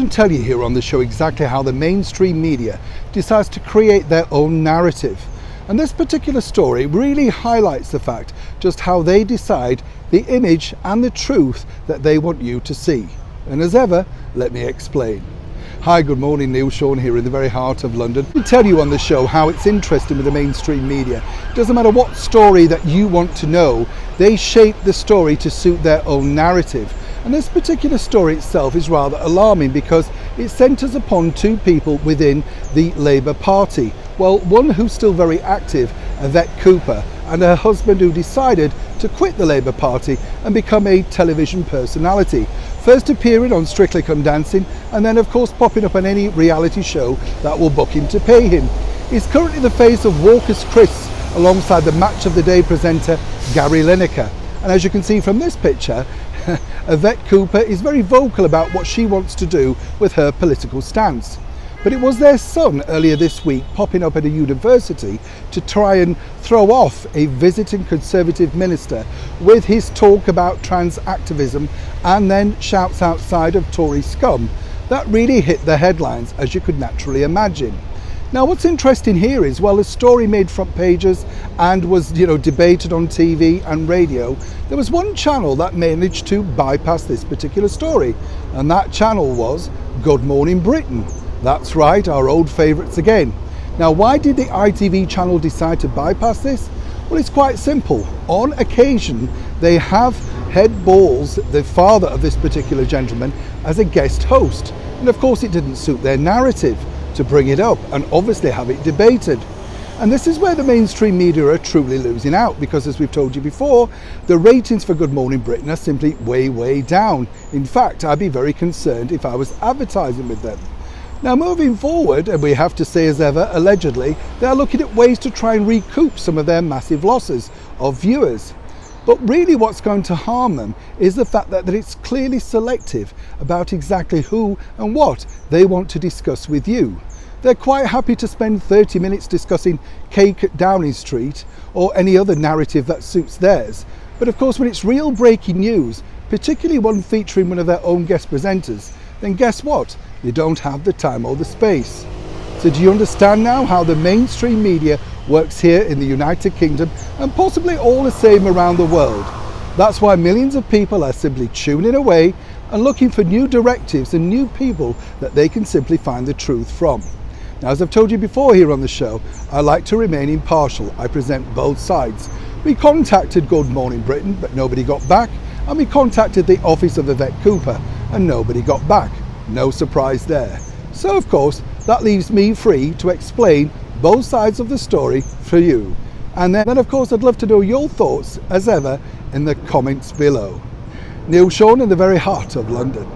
often tell you here on the show exactly how the mainstream media decides to create their own narrative. And this particular story really highlights the fact just how they decide the image and the truth that they want you to see. And as ever, let me explain. Hi, good morning, Neil Sean here in the very heart of London. We tell you on the show how it's interesting with the mainstream media. It doesn't matter what story that you want to know, they shape the story to suit their own narrative. And this particular story itself is rather alarming because it centres upon two people within the Labour Party. Well, one who's still very active, Yvette Cooper, and her husband who decided to quit the Labour Party and become a television personality. First appearing on Strictly Come Dancing and then of course popping up on any reality show that will book him to pay him. He's currently the face of Walker's Crisps alongside the Match of the Day presenter Gary Lineker. And as you can see from this picture, Yvette Cooper is very vocal about what she wants to do with her political stance. But it was their son earlier this week popping up at a university to try and throw off a visiting Conservative minister with his talk about trans activism and then shouts outside of Tory scum. That really hit the headlines, as you could naturally imagine. Now what's interesting here is, well, the story made front pages and was, debated on TV and radio. There was one channel that managed to bypass this particular story, and that channel was Good Morning Britain. That's right, our old favourites again. Now, why did the ITV channel decide to bypass this? Well, it's quite simple. On occasion, they have Head Balls, the father of this particular gentleman, as a guest host. And of course, it didn't suit their narrative to bring it up and obviously have it debated. And this is where the mainstream media are truly losing out because, as we've told you before, the ratings for Good Morning Britain are simply way down. In fact, I'd be very concerned if I was advertising with them. Now moving forward, and we have to say as ever, allegedly, they are looking at ways to try and recoup some of their massive losses of viewers. But really what's going to harm them is the fact that it's clearly selective about exactly who and what they want to discuss with you. They're quite happy to spend 30 minutes discussing cake at Downing Street or any other narrative that suits theirs. But of course, when it's real breaking news, particularly one featuring one of their own guest presenters, then guess what? They don't have the time or the space. So do you understand now how the mainstream media works here in the United Kingdom and possibly all the same around the world? That's why millions of people are simply tuning away and looking for new directives and new people that they can simply find the truth from. Now, as I've told you before here on the show, I like to remain impartial. I present both sides. We contacted Good Morning Britain, but nobody got back. And we contacted the office of Yvette Cooper and nobody got back. No surprise there. So of course, that leaves me free to explain both sides of the story for you. And then of course, I'd love to know your thoughts as ever in the comments below. Neil Sean in the very heart of London.